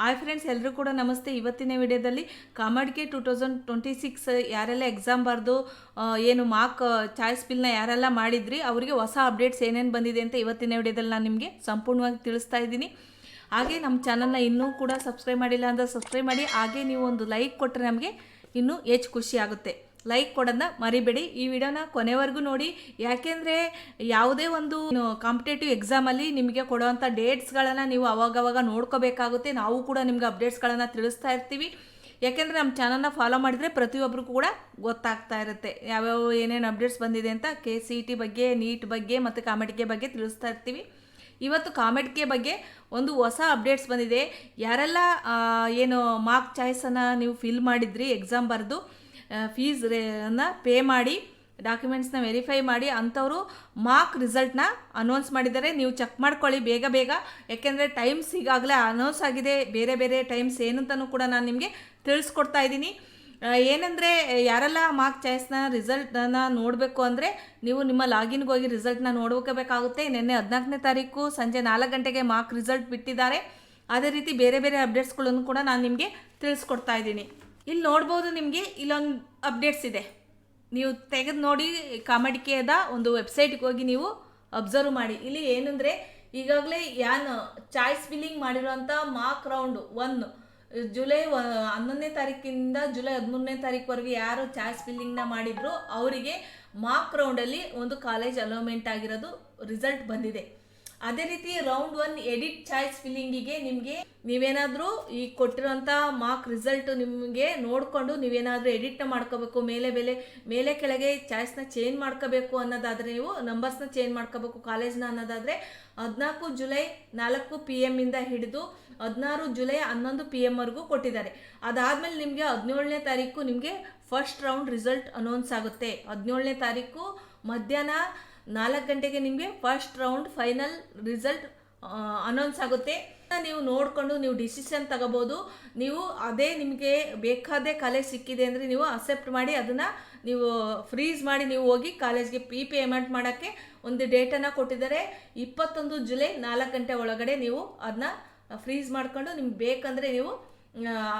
Hi friends, ಎಲ್ಲರೂ ಕೂಡ ನಮಸ್ತೆ. ಇವತ್ತಿನ ವಿಡಿಯೋದಲ್ಲಿ ಕಾಮಡ್ಗೆ 2026 ಯಾರೆಲ್ಲ ಎಕ್ಸಾಮ್ ಬರೆದು ಏನು ಮಾರ್ಕ್ ಚಾಯ್ಸ್ ಬಿಲ್ನ ಯಾರೆಲ್ಲ ಮಾಡಿದ್ರಿ ಅವರಿಗೆ ಹೊಸ ಅಪ್ಡೇಟ್ಸ್ ಏನೇನು ಬಂದಿದೆ ಅಂತ ಇವತ್ತಿನ ವಿಡಿಯೋದಲ್ಲಿ ನಾನು ನಿಮಗೆ ಸಂಪೂರ್ಣವಾಗಿ ತಿಳಿಸ್ತಾ ಇದ್ದೀನಿ. ಹಾಗೆ ನಮ್ಮ ಚಾನಲ್ನ ಇನ್ನೂ ಕೂಡ ಸಬ್ಸ್ಕ್ರೈಬ್ ಮಾಡಿಲ್ಲ ಅಂದರೆ ಸಬ್ಸ್ಕ್ರೈಬ್ ಮಾಡಿ. ಹಾಗೆ ನೀವು ಒಂದು ಲೈಕ್ ಕೊಟ್ಟರೆ ನಮಗೆ ಇನ್ನೂ ಹೆಚ್ಚು ಖುಷಿ ಆಗುತ್ತೆ. ಲೈಕ್ ಕೊಡೋದನ್ನ ಮರಿಬೇಡಿ. ಈ ವಿಡಿಯೋನ ಕೊನೆವರೆಗೂ ನೋಡಿ, ಯಾಕೆಂದರೆ ಯಾವುದೇ ಒಂದು ಕಾಂಪಿಟೇಟಿವ್ ಎಕ್ಸಾಮಲ್ಲಿ ನಿಮಗೆ ಕೊಡುವಂಥ ಡೇಟ್ಸ್ಗಳನ್ನು ನೀವು ಅವಾಗವಾಗ ನೋಡ್ಕೋಬೇಕಾಗುತ್ತೆ. ನಾವು ಕೂಡ ನಿಮ್ಗೆ ಅಪ್ಡೇಟ್ಸ್ಗಳನ್ನು ತಿಳಿಸ್ತಾ ಇರ್ತೀವಿ. ಯಾಕೆಂದರೆ ನಮ್ಮ ಚಾನಲ್ನ ಫಾಲೋ ಮಾಡಿದರೆ ಪ್ರತಿಯೊಬ್ಬರಿಗೂ ಕೂಡ ಗೊತ್ತಾಗ್ತಾ ಇರುತ್ತೆ ಯಾವ್ಯಾವ ಏನೇನು ಅಪ್ಡೇಟ್ಸ್ ಬಂದಿದೆ ಅಂತ. KCET ಬಗ್ಗೆ, ನೀಟ್ ಬಗ್ಗೆ ಮತ್ತು ಕಾಮೆಡ್ಗೆ ಬಗ್ಗೆ ತಿಳಿಸ್ತಾ ಇರ್ತೀವಿ. ಇವತ್ತು ಕಾಮೆಡ್ಗೆ ಬಗ್ಗೆ ಒಂದು ಹೊಸ ಅಪ್ಡೇಟ್ಸ್ ಬಂದಿದೆ. ಯಾರೆಲ್ಲ ಏನು ಮಾರ್ಕ್ ಚಾಯ್ಸನ್ನು ನೀವು ಫಿಲ್ ಮಾಡಿದ್ರಿ ಎಕ್ಸಾಮ್ ಬರೆದು ಫೀಸನ್ನು ಪೇ ಮಾಡಿ ಡಾಕ್ಯುಮೆಂಟ್ಸ್ನ ವೆರಿಫೈ ಮಾಡಿ ಅಂಥವರು ಮಾರ್ಕ್ ರಿಸಲ್ಟ್ನ ಅನೌನ್ಸ್ ಮಾಡಿದ್ದಾರೆ. ನೀವು ಚೆಕ್ ಮಾಡ್ಕೊಳ್ಳಿ ಬೇಗ ಬೇಗ, ಯಾಕೆಂದರೆ ಟೈಮ್ಸ್ ಈಗಾಗಲೇ ಅನೌನ್ಸ್ ಆಗಿದೆ. ಬೇರೆ ಬೇರೆ ಟೈಮ್ಸ್ ಏನಂತನೂ ಕೂಡ ನಾನು ನಿಮಗೆ ತಿಳಿಸ್ಕೊಡ್ತಾ ಇದ್ದೀನಿ. ಏನಂದರೆ ಯಾರೆಲ್ಲ ಮಾರ್ಕ್ ಚಾಯ್ಸ್ನ ರಿಸಲ್ಟನ್ನು ನೋಡಬೇಕು ಅಂದರೆ ನೀವು ನಿಮ್ಮ ಲಾಗಿನ್ಗೆ ಹೋಗಿ ರಿಸಲ್ಟ್ನ ನೋಡ್ಕೋಬೇಕಾಗುತ್ತೆ. ನಿನ್ನೆ 14ನೇ ತಾರೀಕು ಸಂಜೆ 4 ಗಂಟೆಗೆ ಮಾರ್ಕ್ ರಿಸಲ್ಟ್ ಬಿಟ್ಟಿದ್ದಾರೆ. ಅದೇ ರೀತಿ ಬೇರೆ ಬೇರೆ ಅಪ್ಡೇಟ್ಸ್ಗಳನ್ನು ಕೂಡ ನಾನು ನಿಮಗೆ ತಿಳಿಸ್ಕೊಡ್ತಾ ಇದ್ದೀನಿ. ಇಲ್ಲಿ ನೋಡ್ಬೋದು, ನಿಮಗೆ ಇಲ್ಲೊಂದು ಅಪ್ಡೇಟ್ಸ್ ಇದೆ. ನೀವು ತೆಗೆದು ನೋಡಿ, ಕಾಮೆಡ್ಗೆದ ಒಂದು ವೆಬ್ಸೈಟ್ಗೆ ಹೋಗಿ ನೀವು ಅಬ್ಸರ್ವ್ ಮಾಡಿ. ಇಲ್ಲಿ ಏನಂದರೆ ಈಗಾಗಲೇ ಚಾಯ್ಸ್ ಫಿಲ್ಲಿಂಗ್ ಮಾಡಿರೋಂಥ ಮಾರ್ಕ್ ರೌಂಡ್ 1 ಜುಲೈ 11ನೇ ತಾರೀಕಿಂದ ಜುಲೈ 13ನೇ ತಾರೀಕುವರೆಗೆ ಯಾರು ಚಾಯ್ಸ್ ಫಿಲ್ಲಿಂಗ್ನ ಮಾಡಿದ್ರು ಅವರಿಗೆ ಮಾರ್ಕ್ ರೌಂಡಲ್ಲಿ ಒಂದು ಕಾಲೇಜ್ ಅಲೋಮೆಂಟ್ ಆಗಿರೋದು ರಿಸಲ್ಟ್ ಬಂದಿದೆ. ಅದೇ ರೀತಿ ರೌಂಡ್ 1 ಎಡಿಟ್ ಚಾಯ್ಸ್ ಫಿಲ್ಲಿಂಗಿಗೆ ನಿಮಗೆ ನೀವೇನಾದರೂ ಈ ಕೊಟ್ಟಿರೋಂಥ ಮಾರ್ಕ್ ರಿಸಲ್ಟ್ ನಿಮಗೆ ನೋಡಿಕೊಂಡು ನೀವೇನಾದರೂ ಎಡಿಟ್ನ ಮಾಡ್ಕೋಬೇಕು, ಮೇಲೆ ಕೆಳಗೆ ಚಾಯ್ಸ್ನ ಚೇಂಜ್ ಮಾಡ್ಕೋಬೇಕು ಅನ್ನೋದಾದರೆ, ನೀವು ನಂಬರ್ಸ್ನ ಚೇಂಜ್ ಮಾಡ್ಕೋಬೇಕು ಕಾಲೇಜ್ನ ಅನ್ನೋದಾದರೆ 14 ಜುಲೈ 4 PM ಇಂದ ಹಿಡಿದು 16 ಜುಲೈ 11 PM ವರೆಗೂ ಕೊಟ್ಟಿದ್ದಾರೆ. ಅದಾದಮೇಲೆ ನಿಮಗೆ 17ನೇ ತಾರೀಕು ನಿಮಗೆ ಫಸ್ಟ್ ರೌಂಡ್ ರಿಸಲ್ಟ್ ಅನೌನ್ಸ್ ಆಗುತ್ತೆ. 17ನೇ ತಾರೀಕು ಮಧ್ಯಾಹ್ನ 4 ಗಂಟೆಗೆ ನಿಮಗೆ first round final result announce ಆಗುತ್ತೆ. ನೀವು ನೋಡಿಕೊಂಡು ನೀವು ಡಿಸಿಷನ್ ತಗೋಬೋದು. ನೀವು ಅದೇ ನಿಮಗೆ ಬೇಕಾದೇ ಕಾಲೇಜ್ ಸಿಕ್ಕಿದೆ ಅಂದರೆ ನೀವು ಅಕ್ಸೆಪ್ಟ್ ಮಾಡಿ ಅದನ್ನು ನೀವು ಫ್ರೀಸ್ ಮಾಡಿ ನೀವು ಹೋಗಿ ಕಾಲೇಜ್ಗೆ ಪೇಮೆಂಟ್ ಮಾಡೋಕ್ಕೆ ಒಂದು ಡೇಟನ್ನು ಕೊಟ್ಟಿದ್ದಾರೆ. 21 ಜುಲೈ 4 ಗಂಟೆ ಒಳಗಡೆ ನೀವು ಅದನ್ನ ಫ್ರೀಸ್ ಮಾಡ್ಕೊಂಡು ನಿಮ್ಗೆ ಬೇಕಂದರೆ ನೀವು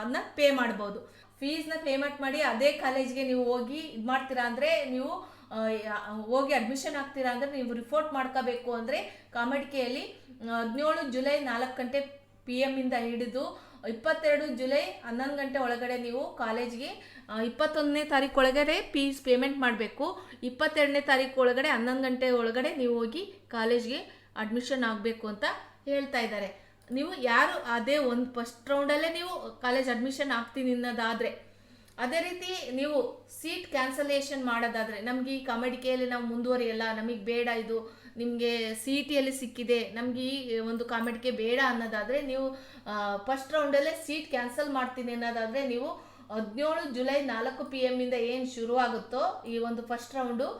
ಅದನ್ನ ಪೇ ಮಾಡ್ಬೋದು. ಫೀಸ್ನ ಪೇಮೆಂಟ್ ಮಾಡಿ ಅದೇ ಕಾಲೇಜ್ಗೆ ನೀವು ಹೋಗಿ ಇದು ಮಾಡ್ತೀರಾ ಅಂದರೆ, ನೀವು ಹೋಗಿ ಅಡ್ಮಿಷನ್ ಆಗ್ತೀರಾ ಅಂದರೆ ನೀವು ರಿಪೋರ್ಟ್ ಮಾಡ್ಕೋಬೇಕು. ಅಂದರೆ ಕಾಮೆಡ್ಗೆಯಲ್ಲಿ 17 ಜುಲೈ 4 ಗಂಟೆ PM ಇಂದ ಹಿಡಿದು 22 ಜುಲೈ 11 ಗಂಟೆ ಒಳಗಡೆ ನೀವು ಕಾಲೇಜ್ಗೆ 21ನೇ ತಾರೀಕು ಒಳಗಡೆ ಫೀಸ್ ಪೇಮೆಂಟ್ ಮಾಡಬೇಕು. 22ನೇ ತಾರೀಕು ಒಳಗಡೆ 11 ಗಂಟೆ ಒಳಗಡೆ ನೀವು ಹೋಗಿ ಕಾಲೇಜ್ಗೆ ಅಡ್ಮಿಷನ್ ಆಗಬೇಕು ಅಂತ ಹೇಳ್ತಾ ಇದ್ದಾರೆ. ನೀವು ಯಾರು ಅದೇ ಒಂದು ಫಸ್ಟ್ ರೌಂಡಲ್ಲೇ ನೀವು ಕಾಲೇಜ್ ಅಡ್ಮಿಷನ್ ಆಗ್ತೀನಿ ಅನ್ನೋದಾದರೆ, ಅದೇ ರೀತಿ ನೀವು ಸೀಟ್ ಕ್ಯಾನ್ಸಲೇಷನ್ ಮಾಡೋದಾದರೆ, ನಮಗೆ ಈ ಕಾಮೆಡ್ಗೆಯಲ್ಲಿ ನಾವು ಮುಂದುವರಿಯಲ್ಲ, ನಮಗೆ ಬೇಡ, ಇದು ನಿಮಗೆ CETಯಲ್ಲಿ ಸಿಕ್ಕಿದೆ, ನಮಗೆ ಈ ಒಂದು ಕಾಮೆಡ್ಗೆ ಬೇಡ ಅನ್ನೋದಾದರೆ ನೀವು ಫಸ್ಟ್ ರೌಂಡಲ್ಲೇ ಸೀಟ್ ಕ್ಯಾನ್ಸಲ್ ಮಾಡ್ತೀನಿ ಅನ್ನೋದಾದರೆ ನೀವು 17 ಜುಲೈ 4 PM ಇಂದ ಏನು ಶುರುವಾಗುತ್ತೋ ಈ ಒಂದು ಫಸ್ಟ್ ರೌಂಡು,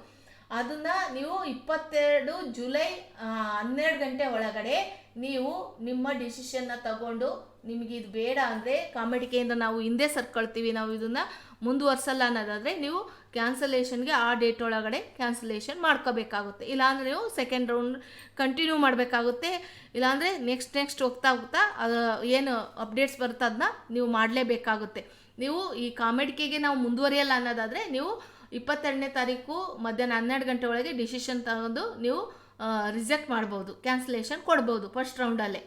ಅದನ್ನು ನೀವು 22 ಜುಲೈ 12 ಗಂಟೆ ಒಳಗಡೆ ನೀವು ನಿಮ್ಮ ಡಿಸಿಷನ್ನ ತಗೊಂಡು ನಿಮಗೆ ಇದು ಬೇಡ ಅಂದರೆ ಕಾಮೆಡ್ಗೆಯಿಂದ ನಾವು ಹಿಂದೆ ಸರ್ಕೊಳ್ತೀವಿ, ನಾವು ಇದನ್ನು ಮುಂದುವರ್ಸಲ್ಲ ಅನ್ನೋದಾದರೆ ನೀವು ಕ್ಯಾನ್ಸಲೇಷನ್ಗೆ ಆ ಡೇಟ್ ಒಳಗಡೆ ಕ್ಯಾನ್ಸಲೇಷನ್ ಮಾಡ್ಕೋಬೇಕಾಗುತ್ತೆ. ಇಲ್ಲಾಂದರೆ ನೀವು ಸೆಕೆಂಡ್ ರೌಂಡ್ ಕಂಟಿನ್ಯೂ ಮಾಡಬೇಕಾಗುತ್ತೆ. ಇಲ್ಲಾಂದರೆ ನೆಕ್ಸ್ಟ್ ಹೋಗ್ತಾ ಅದು ಏನು ಅಪ್ಡೇಟ್ಸ್ ಬರುತ್ತೆ ಅದನ್ನ ನೀವು ಮಾಡಲೇಬೇಕಾಗುತ್ತೆ. ನೀವು ಈ ಕಾಮೆಡ್ಗೆಗೆ ನಾವು ಮುಂದುವರಿಯಲ್ಲ ಅನ್ನೋದಾದರೆ ನೀವು 22ನೇ ತಾರೀಕು ಮಧ್ಯಾಹ್ನ 12 ಗಂಟೆ ಒಳಗೆ ಡಿಸಿಷನ್ ತಗೊಂಡು ನೀವು ರಿಜೆಕ್ಟ್ ಮಾಡ್ಬೋದು, ಕ್ಯಾನ್ಸಲೇಷನ್ ಕೊಡ್ಬೋದು ಫಸ್ಟ್ ರೌಂಡಲ್ಲೇ.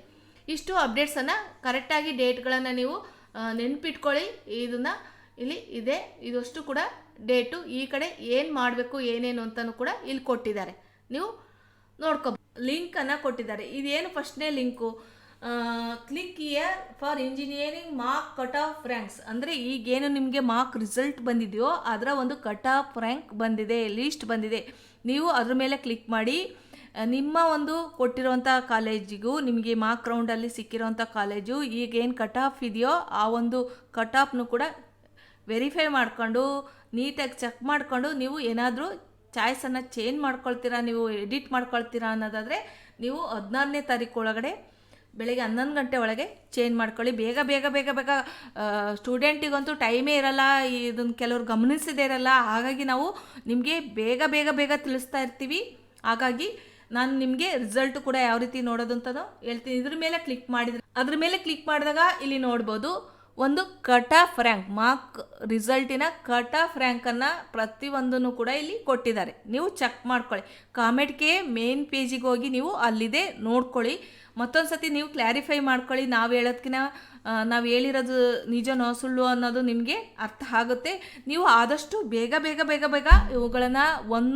ಇಷ್ಟು ಅಪ್ಡೇಟ್ಸನ್ನು ಕರೆಕ್ಟಾಗಿ ಡೇಟ್ಗಳನ್ನು ನೀವು ನೆನ್ಪಿಟ್ಕೊಳ್ಳಿ. ಇದನ್ನು ಇಲ್ಲಿ ಇದೆ, ಇದಷ್ಟು ಕೂಡ ಡೇಟು ಈ ಕಡೆ ಏನು ಮಾಡಬೇಕು ಏನೇನು ಅಂತಲೂ ಕೂಡ ಇಲ್ಲಿ ಕೊಟ್ಟಿದ್ದಾರೆ, ನೀವು ನೋಡ್ಕೋಬೋದು. ಲಿಂಕನ್ನು ಕೊಟ್ಟಿದ್ದಾರೆ. ಇದೇನು ಫಸ್ಟ್ನೇ link, click year for engineering mark cut off ranks. ಅಂದರೆ ಈಗೇನು ನಿಮಗೆ ಮಾರ್ಕ್ ರಿಸಲ್ಟ್ ಬಂದಿದೆಯೋ ಅದರ ಒಂದು ಕಟ್ ಆಫ್ ರ್ಯಾಂಕ್ ಬಂದಿದೆ, ಲಿಸ್ಟ್ ಬಂದಿದೆ. ನೀವು ಅದ್ರ ಮೇಲೆ ಕ್ಲಿಕ್ ಮಾಡಿ ನಿಮ್ಮ ಒಂದು ಕೊಟ್ಟಿರೋಂಥ ಕಾಲೇಜಿಗೂ ನಿಮಗೆ ಮಾರ್ಕ್ ರೌಂಡಲ್ಲಿ ಸಿಕ್ಕಿರೋಂಥ ಕಾಲೇಜು ಈಗೇನು ಕಟ್ ಆಫ್ ಇದೆಯೋ ಆ ಒಂದು ಕಟ್ ಆಫ್ನು ಕೂಡ ವೆರಿಫೈ ಮಾಡಿಕೊಂಡು ನೀಟಾಗಿ ಚೆಕ್ ಮಾಡಿಕೊಂಡು ನೀವು ಏನಾದರೂ ಚಾಯ್ಸನ್ನು ಚೇಂಜ್ ಮಾಡ್ಕೊಳ್ತೀರಾ, ನೀವು ಎಡಿಟ್ ಮಾಡ್ಕೊಳ್ತೀರಾ ಅನ್ನೋದಾದರೆ ನೀವು 16ನೇ ತಾರೀಕು ಒಳಗಡೆ ಬೆಳಗ್ಗೆ 11 ಗಂಟೆ ಒಳಗೆ ಚೇಂಜ್ ಮಾಡ್ಕೊಳ್ಳಿ. ಬೇಗ ಬೇಗ ಬೇಗ ಬೇಗ ಸ್ಟೂಡೆಂಟಿಗಂತೂ ಟೈಮೇ ಇರಲ್ಲ, ಇದನ್ನು ಕೆಲವ್ರು ಗಮನಿಸದೇ ಇರಲ್ಲ. ಹಾಗಾಗಿ ನಾವು ನಿಮಗೆ ಬೇಗ ಬೇಗ ಬೇಗ ತಿಳಿಸ್ತಾ ಇರ್ತೀವಿ. ಹಾಗಾಗಿ ನಾನು ನಿಮಗೆ ರಿಸಲ್ಟ್ ಕೂಡ ಯಾವ ರೀತಿ ನೋಡೋದು ಅಂತಲೂ ಹೇಳ್ತೀನಿ. ಇದ್ರ ಮೇಲೆ ಕ್ಲಿಕ್ ಮಾಡಿದರೆ ಅದ್ರ ಮೇಲೆ ಕ್ಲಿಕ್ ಮಾಡಿದಾಗ ಇಲ್ಲಿ ನೋಡ್ಬೋದು ಒಂದು ಕಟ್ ಆಫ್ ರ್ಯಾಂಕ್ ಮಾರ್ಕ್ ರಿಸಲ್ಟಿನ ಕಟ್ ಆಫ್ ರ್ಯಾಂಕನ್ನು ಪ್ರತಿಯೊಂದನ್ನು ಕೂಡ ಇಲ್ಲಿ ಕೊಟ್ಟಿದ್ದಾರೆ. ನೀವು ಚೆಕ್ ಮಾಡ್ಕೊಳ್ಳಿ. ಕಾಮೆಂಟ್ಗೆ ಮೇನ್ ಪೇಜಿಗೆ ಹೋಗಿ ನೀವು ಅಲ್ಲಿದೆ ನೋಡ್ಕೊಳ್ಳಿ. ಮತ್ತೊಂದು ಸತಿ ನೀವು ಕ್ಲಾರಿಫೈ ಮಾಡ್ಕೊಳ್ಳಿ. ನಾವು ಹೇಳೋದಕ್ಕಿಂತ ನಾವು ಹೇಳಿರೋದು ನಿಜನೋ ಸುಳ್ಳು ಅನ್ನೋದು ನಿಮಗೆ ಅರ್ಥ ಆಗುತ್ತೆ. ನೀವು ಆದಷ್ಟು ಬೇಗ ಬೇಗ ಬೇಗ ಬೇಗ ಇವುಗಳನ್ನು 1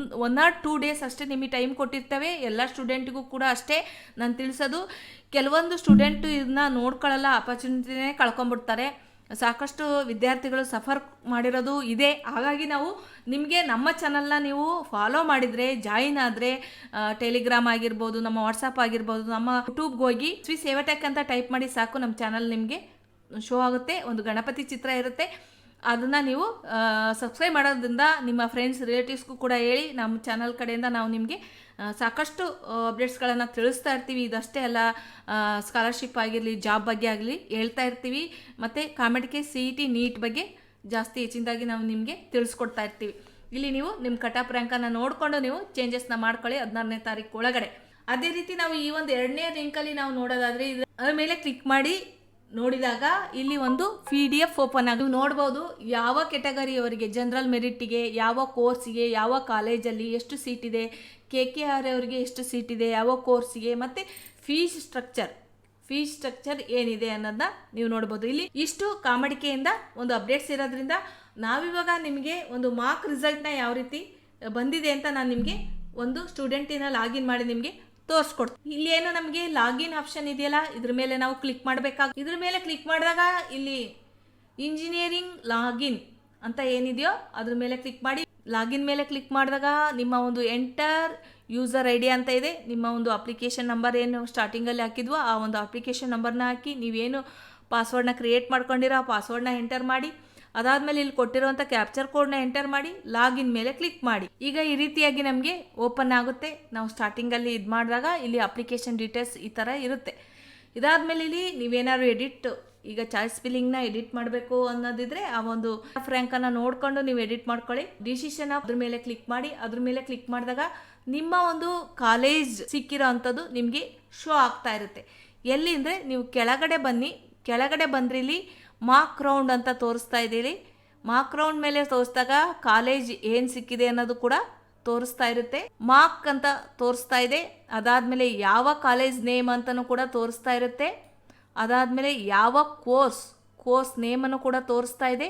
or 2 ಡೇಸ್ ಅಷ್ಟೇ ನಿಮಗೆ ಟೈಮ್ ಕೊಟ್ಟಿರ್ತವೆ. ಎಲ್ಲ ಸ್ಟೂಡೆಂಟಿಗೂ ಕೂಡ ಅಷ್ಟೇ ನಾನು ತಿಳಿಸೋದು. ಕೆಲವೊಂದು ಸ್ಟೂಡೆಂಟು ಇದನ್ನ ನೋಡ್ಕೊಳ್ಳಲ್ಲ, ಆಪರ್ಚುನಿಟಿನೇ ಕಳ್ಕೊಂಬಿಡ್ತಾರೆ. ಸಾಕಷ್ಟು ವಿದ್ಯಾರ್ಥಿಗಳು ಸಫರ್ ಮಾಡಿರೋದು ಇದೆ. ಹಾಗಾಗಿ ನಾವು ನಿಮಗೆ ನಮ್ಮ ಚಾನಲ್ನ ನೀವು ಫಾಲೋ ಮಾಡಿದರೆ, ಜಾಯಿನ್ ಆದರೆ ಟೆಲಿಗ್ರಾಮ್ ಆಗಿರ್ಬೋದು, ನಮ್ಮ ವಾಟ್ಸಪ್ ಆಗಿರ್ಬೋದು, ನಮ್ಮ ಯೂಟ್ಯೂಬ್ಗೆ ಹೋಗಿ ಶ್ರೀ ಸೇವಾಟೆಕ್ ಅಂತ ಟೈಪ್ ಮಾಡಿ ಸಾಕು, ನಮ್ಮ ಚಾನಲ್ ನಿಮಗೆ ಶೋ ಆಗುತ್ತೆ. ಒಂದು ಗಣಪತಿ ಚಿತ್ರ ಇರುತ್ತೆ, ಅದನ್ನು ನೀವು ಸಬ್ಸ್ಕ್ರೈಬ್ ಮಾಡೋದ್ರಿಂದ ನಿಮ್ಮ ಫ್ರೆಂಡ್ಸ್ ರಿಲೇಟಿವ್ಸ್ಗೂ ಕೂಡ ಹೇಳಿ. ನಮ್ಮ ಚಾನಲ್ ಕಡೆಯಿಂದ ನಾವು ನಿಮಗೆ ಸಾಕಷ್ಟು ಅಪ್ಡೇಟ್ಸ್ಗಳನ್ನು ತಿಳಿಸ್ತಾ ಇರ್ತೀವಿ. ಇದಷ್ಟೇ ಅಲ್ಲ, ಸ್ಕಾಲರ್ಶಿಪ್ ಆಗಿರಲಿ, ಜಾಬ್ ಬಗ್ಗೆ ಆಗಲಿ ಹೇಳ್ತಾ ಇರ್ತೀವಿ. ಮತ್ತು ಕಾಮೆಂಟ್ಗೆ CET ನೀಟ್ ಬಗ್ಗೆ ಜಾಸ್ತಿ ಹೆಚ್ಚಿನದಾಗಿ ನಾವು ನಿಮಗೆ ತಿಳಿಸ್ಕೊಡ್ತಾ ಇರ್ತೀವಿ. ಇಲ್ಲಿ ನೀವು ನಿಮ್ಮ ಕಟ್ ಆಫ್ ರ್ಯಾಂಕನ್ನು ನೋಡಿಕೊಂಡು ನೀವು ಚೇಂಜಸ್ನ ಮಾಡ್ಕೊಳ್ಳಿ 16ನೇ ತಾರೀಕು ಒಳಗಡೆ. ಅದೇ ರೀತಿ ನಾವು ಈ ಒಂದು 2ನೇ ಲಿಂಕಲ್ಲಿ ನಾವು ನೋಡೋದಾದರೆ ಅದರ ಮೇಲೆ ಕ್ಲಿಕ್ ಮಾಡಿ ನೋಡಿದಾಗ ಇಲ್ಲಿ ಒಂದು PDF ಓಪನ್ ಆಗಿ ನೋಡ್ಬೋದು. ಯಾವ ಕ್ಯಾಟಗರಿಯವರಿಗೆ, ಜನರಲ್ ಮೆರಿಟಿಗೆ, ಯಾವ ಕೋರ್ಸಿಗೆ, ಯಾವ ಕಾಲೇಜಲ್ಲಿ ಎಷ್ಟು ಸೀಟ್ ಇದೆ, KKR ಅವರಿಗೆ ಎಷ್ಟು ಸೀಟ್ ಇದೆ, ಯಾವ ಕೋರ್ಸಿಗೆ, ಮತ್ತು ಫೀಸ್ ಸ್ಟ್ರಕ್ಚರ್ ಏನಿದೆ ಅನ್ನೋದನ್ನ ನೀವು ನೋಡ್ಬೋದು. ಇಲ್ಲಿ ಇಷ್ಟು ಕಾಮಡಿಕೆಯಿಂದ ಒಂದು ಅಪ್ಡೇಟ್ಸ್ ಇರೋದ್ರಿಂದ ನಾವಿವಾಗ ನಿಮಗೆ ಒಂದು ಮಾರ್ಕ್ ರಿಸಲ್ಟ್ನ ಯಾವ ರೀತಿ ಬಂದಿದೆ ಅಂತ ನಾನು ನಿಮಗೆ ಒಂದು ಸ್ಟೂಡೆಂಟಿನ ಲಾಗಿನ್ ಮಾಡಿ ನಿಮಗೆ ತೋರಿಸ್ಕೊಡ್ತೀನಿ. ಇಲ್ಲಿ ಏನು ನಮಗೆ ಲಾಗಿನ್ ಆಪ್ಷನ್ ಇದೆಯಲ್ಲ, ಇದ್ರ ಮೇಲೆ ನಾವು ಕ್ಲಿಕ್ ಇದ್ರ ಮೇಲೆ ಕ್ಲಿಕ್ ಮಾಡಿದಾಗ ಇಲ್ಲಿ ಇಂಜಿನಿಯರಿಂಗ್ ಲಾಗಿನ್ ಅಂತ ಏನಿದೆಯೋ ಅದ್ರ ಮೇಲೆ ಕ್ಲಿಕ್ ಮಾಡಿ. ಲಾಗಿನ್ ಮೇಲೆ ಕ್ಲಿಕ್ ಮಾಡಿದಾಗ ನಿಮ್ಮ ಒಂದು ಎಂಟರ್ ಯೂಸರ್ ID ಅಂತ ಇದೆ. ನಿಮ್ಮ ಒಂದು ಅಪ್ಲಿಕೇಶನ್ ನಂಬರ್ ಏನು ಸ್ಟಾರ್ಟಿಂಗಲ್ಲಿ ಹಾಕಿದ್ವೋ ಆ ಒಂದು ಅಪ್ಲಿಕೇಶನ್ ನಂಬರ್ನ ಹಾಕಿ, ನೀವೇನು ಪಾಸ್ವರ್ಡ್ನ ಕ್ರಿಯೇಟ್ ಮಾಡ್ಕೊಂಡಿರೋ ಆ ಪಾಸ್ವರ್ಡ್ನ ಎಂಟರ್ ಮಾಡಿ. ಅದಾದಮೇಲೆ ಇಲ್ಲಿ ಕೊಟ್ಟಿರುವಂಥ ಕ್ಯಾಪ್ಚರ್ ಕೋಡ್ನ ಎಂಟರ್ ಮಾಡಿ ಲಾಗಿನ್ ಮೇಲೆ ಕ್ಲಿಕ್ ಮಾಡಿ. ಈಗ ಈ ರೀತಿಯಾಗಿ ನಮಗೆ ಓಪನ್ ಆಗುತ್ತೆ. ನಾವು ಸ್ಟಾರ್ಟಿಂಗಲ್ಲಿ ಇದು ಮಾಡಿದಾಗ ಇಲ್ಲಿ ಅಪ್ಲಿಕೇಶನ್ ಡೀಟೇಲ್ಸ್ ಈ ಥರ ಇರುತ್ತೆ. ಇದಾದಮೇಲೆ ಇಲ್ಲಿ ನೀವೇನಾದ್ರು ಈಗ ಚಾಯ್ಸ್ ಫಿಲ್ಲಿಂಗ್ನ ಎಡಿಟ್ ಮಾಡಬೇಕು ಅನ್ನೋದಿದ್ರೆ ಆ ಒಂದು ರ್ಯಾಂಕನ್ನು ನೋಡಿಕೊಂಡು ನೀವು ಎಡಿಟ್ ಮಾಡ್ಕೊಳ್ಳಿ. ಡಿಸಿಷನ್ ಅದ್ರ ಮೇಲೆ ಕ್ಲಿಕ್ ಮಾಡಿ. ಅದ್ರ ಮೇಲೆ ಕ್ಲಿಕ್ ಮಾಡಿದಾಗ ನಿಮ್ಮ ಒಂದು ಕಾಲೇಜ್ ಸಿಕ್ಕಿರೋ ಅಂಥದ್ದು ನಿಮಗೆ ಶೋ ಆಗ್ತಾ ಇರುತ್ತೆ. ಎಲ್ಲಿ ಅಂದರೆ ನೀವು ಕೆಳಗಡೆ ಬನ್ನಿ. ಕೆಳಗಡೆ ಬಂದ್ರಿ ಇಲ್ಲಿ ಮಾರ್ಕ್ ರೌಂಡ್ ಅಂತ ತೋರಿಸ್ತಾ ಇದ್ದೀರಿ. ಮಾರ್ಕ್ ರೌಂಡ್ ಮೇಲೆ ತೋರಿಸಿದಾಗ ಕಾಲೇಜ್ ಏನು ಸಿಕ್ಕಿದೆ ಅನ್ನೋದು ಕೂಡ ತೋರಿಸ್ತಾ ಇರುತ್ತೆ. ಮಾರ್ಕ್ ಅಂತ ತೋರಿಸ್ತಾ ಇದೆ. ಅದಾದಮೇಲೆ ಯಾವ ಕಾಲೇಜ್ ನೇಮ್ ಅಂತಲೂ ಕೂಡ ತೋರಿಸ್ತಾ ಇರುತ್ತೆ. ಅದಾದಮೇಲೆ ಯಾವ ಕೋರ್ಸ್ ನೇಮನ್ನು ಕೂಡ ತೋರಿಸ್ತಾ ಇದೆ.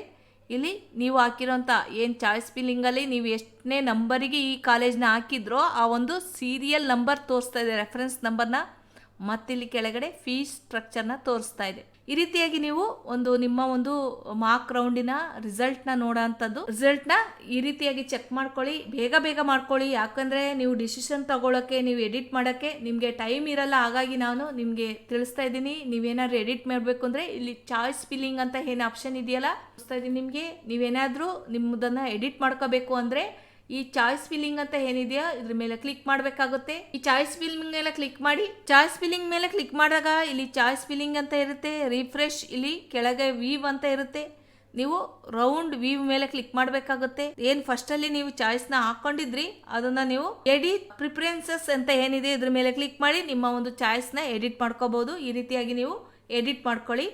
ಇಲ್ಲಿ ನೀವು ಹಾಕಿರೋಂಥ ಏನು ಚಾಯ್ಸ್ ಫಿಲ್ಲಿಂಗಲ್ಲಿ ನೀವು ಎಷ್ಟನೇ ನಂಬರಿಗೆ ಈ ಕಾಲೇಜ್ನ ಹಾಕಿದ್ರೋ ಆ ಒಂದು ಸೀರಿಯಲ್ ನಂಬರ್ ತೋರಿಸ್ತಾ ಇದೆ, ರೆಫರೆನ್ಸ್ ನಂಬರ್ನ. ಮತ್ತಿಲ್ಲಿ ಕೆಳಗಡೆ ಫೀಸ್ ಸ್ಟ್ರಕ್ಚರ್ನ ತೋರಿಸ್ತಾ ಇದೆ. ಈ ರೀತಿಯಾಗಿ ನೀವು ನಿಮ್ಮ ಒಂದು ಮಾರ್ಕ್ ರೌಂಡಿನ ರಿಸಲ್ಟ್ನ ನೋಡೋಂಥದ್ದು. ರಿಸಲ್ಟ್ನ ಈ ರೀತಿಯಾಗಿ ಚೆಕ್ ಮಾಡ್ಕೊಳ್ಳಿ, ಬೇಗ ಬೇಗ ಮಾಡ್ಕೊಳ್ಳಿ. ಯಾಕಂದರೆ ನೀವು ಡಿಸಿಷನ್ ತಗೊಳ್ಳೋಕ್ಕೆ, ನೀವು ಎಡಿಟ್ ಮಾಡೋಕ್ಕೆ ನಿಮಗೆ ಟೈಮ್ ಇರಲ್ಲ. ಹಾಗಾಗಿ ನಾನು ನಿಮಗೆ ತಿಳಿಸ್ತಾ ಇದ್ದೀನಿ. ನೀವೇನಾದ್ರು ಎಡಿಟ್ ಮಾಡಬೇಕು ಅಂದರೆ ಇಲ್ಲಿ ಚಾಯ್ಸ್ ಫಿಲ್ಲಿಂಗ್ ಅಂತ ಏನು ಆಪ್ಷನ್ ಇದೆಯಲ್ಲ ತಿಳಿಸ್ತಾ ಇದ್ದೀನಿ ನಿಮಗೆ. ನೀವೇನಾದರೂ ನಿಮ್ಮದನ್ನು ಎಡಿಟ್ ಮಾಡ್ಕೋಬೇಕು ಅಂದರೆ ಈ ಚಾಯ್ಸ್ ಫಿಲ್ಲಿಂಗ್ ಅಂತ ಏನಿದೆಯೋ ಇದ್ರ ಮೇಲೆ ಕ್ಲಿಕ್ ಮಾಡಬೇಕಾಗುತ್ತೆ. ಈ ಚಾಯ್ಸ್ ಫಿಲ್ಲಿಂಗ್ ಮೇಲೆ ಕ್ಲಿಕ್ ಮಾಡಿ. ಚಾಯ್ಸ್ ಫಿಲ್ಲಿಂಗ್ ಮೇಲೆ ಕ್ಲಿಕ್ ಮಾಡಿದಾಗ ಇಲ್ಲಿ ಚಾಯ್ಸ್ ಫಿಲ್ಲಿಂಗ್ ಅಂತ ಇರುತ್ತೆ. ರಿಫ್ರೆಶ್ ಇಲ್ಲಿ ಕೆಳಗೆ ವೀವ್ ಅಂತ ಇರುತ್ತೆ. ನೀವು ರೌಂಡ್ ವೀವ್ ಮೇಲೆ ಕ್ಲಿಕ್ ಮಾಡಬೇಕಾಗುತ್ತೆ. ಏನು ಫಸ್ಟಲ್ಲಿ ನೀವು ಚಾಯ್ಸ್ನ ಹಾಕೊಂಡಿದ್ರಿ ಅದನ್ನು ನೀವು ಎಡಿಟ್ ಪ್ರಿಫರೆನ್ಸಸ್ ಅಂತ ಏನಿದೆ ಇದ್ರ ಮೇಲೆ ಕ್ಲಿಕ್ ಮಾಡಿ ನಿಮ್ಮ ಒಂದು ಚಾಯ್ಸ್ನ ಎಡಿಟ್ ಮಾಡ್ಕೋಬಹುದು. ಈ ರೀತಿಯಾಗಿ ನೀವು ಎಡಿಟ್ ಮಾಡ್ಕೊಳ್ಳಿ.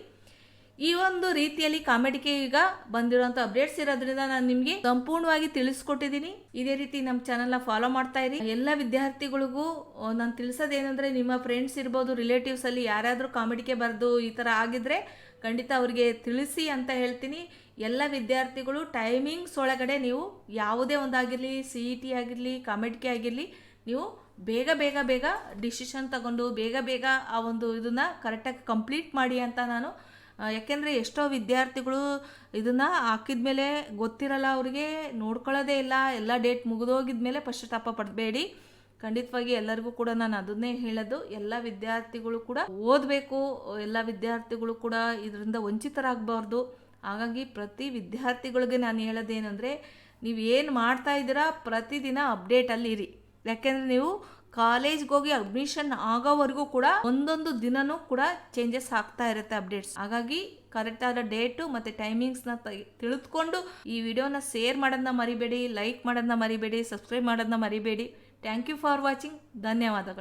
ಈ ಒಂದು ರೀತಿಯಲ್ಲಿ ಕಾಮೆಡಿಗೆ ಈಗ ಬಂದಿರುವಂಥ ಅಪ್ಡೇಟ್ಸ್ ಇರೋದ್ರಿಂದ ನಾನು ನಿಮಗೆ ಸಂಪೂರ್ಣವಾಗಿ ತಿಳಿಸ್ಕೊಟ್ಟಿದ್ದೀನಿ. ಇದೇ ರೀತಿ ನಮ್ಮ ಚಾನಲ್ನ ಫಾಲೋ ಮಾಡ್ತಾ ಇರಿ. ಎಲ್ಲ ವಿದ್ಯಾರ್ಥಿಗಳಿಗೂ ನಾನು ತಿಳಿಸೋದೇನೆಂದರೆ, ನಿಮ್ಮ ಫ್ರೆಂಡ್ಸ್ ಇರ್ಬೋದು, ರಿಲೇಟಿವ್ಸ್ ಅಲ್ಲಿ ಯಾರಾದರೂ ಕಾಮೆಡಿಗೆ ಬರೆದು ಈ ಥರ ಆಗಿದ್ರೆ ಖಂಡಿತ ಅವರಿಗೆ ತಿಳಿಸಿ ಅಂತ ಹೇಳ್ತೀನಿ. ಎಲ್ಲ ವಿದ್ಯಾರ್ಥಿಗಳು ಟೈಮಿಂಗ್ಸ್ ಒಳಗಡೆ ನೀವು ಯಾವುದೇ ಒಂದಾಗಿರಲಿ, CET ಆಗಿರಲಿ, ಕಾಮೆಡಿಗೆ ಆಗಿರಲಿ, ನೀವು ಬೇಗ ಬೇಗ ಬೇಗ ಡಿಸಿಷನ್ ತಗೊಂಡು ಬೇಗ ಬೇಗ ಆ ಒಂದು ಇದನ್ನು ಕರೆಕ್ಟಾಗಿ ಕಂಪ್ಲೀಟ್ ಮಾಡಿ ಅಂತ ನಾನು. ಯಾಕೆಂದರೆ ಎಷ್ಟೋ ವಿದ್ಯಾರ್ಥಿಗಳು ಇದನ್ನು ಹಾಕಿದ್ಮೇಲೆ ಗೊತ್ತಿರಲ್ಲ, ಅವರಿಗೆ ನೋಡ್ಕೊಳ್ಳೋದೇ ಇಲ್ಲ. ಎಲ್ಲ ಡೇಟ್ ಮುಗಿದೋಗಿದ್ಮೇಲೆ ಪಶ್ಚಾತ್ತಾಪ ಪಡಬೇಡಿ. ಖಂಡಿತವಾಗಿ ಎಲ್ಲರಿಗೂ ಕೂಡ ನಾನು ಅದನ್ನೇ ಹೇಳೋದು. ಎಲ್ಲ ವಿದ್ಯಾರ್ಥಿಗಳು ಕೂಡ ಓದಬೇಕು. ಎಲ್ಲ ವಿದ್ಯಾರ್ಥಿಗಳು ಕೂಡ ಇದರಿಂದ ವಂಚಿತರಾಗಬಾರ್ದು. ಹಾಗಾಗಿ ಪ್ರತಿ ವಿದ್ಯಾರ್ಥಿಗಳಿಗೆ ನಾನು ಹೇಳೋದೇನೆಂದರೆ, ನೀವು ಏನು ಮಾಡ್ತಾ ಇದ್ದೀರಾ ಪ್ರತಿದಿನ ಅಪ್ಡೇಟಲ್ಲಿ ಇರಿ. ಯಾಕೆಂದರೆ ನೀವು ಕಾಲೇಜ್ಗೆ ಹೋಗಿ ಅಡ್ಮಿಷನ್ ಆಗೋವರೆಗೂ ಕೂಡ ಒಂದೊಂದು ದಿನನೂ ಕೂಡ ಚೇಂಜಸ್ ಆಗ್ತಾ ಇರುತ್ತೆ ಅಪ್ಡೇಟ್ಸ್. ಹಾಗಾಗಿ ಕರೆಕ್ಟ್ ಆದ ಡೇಟು ಮತ್ತು ಟೈಮಿಂಗ್ಸ್ನ ತಿಳಿದುಕೊಂಡು ಈ ವಿಡಿಯೋನ ಶೇರ್ ಮಾಡೋದನ್ನ ಮರಿಬೇಡಿ, ಲೈಕ್ ಮಾಡೋದನ್ನ ಮರಿಬೇಡಿ, ಸಬ್ಸ್ಕ್ರೈಬ್ ಮಾಡೋದನ್ನ ಮರಿಬೇಡಿ. Thank you for watching. ಧನ್ಯವಾದಗಳು.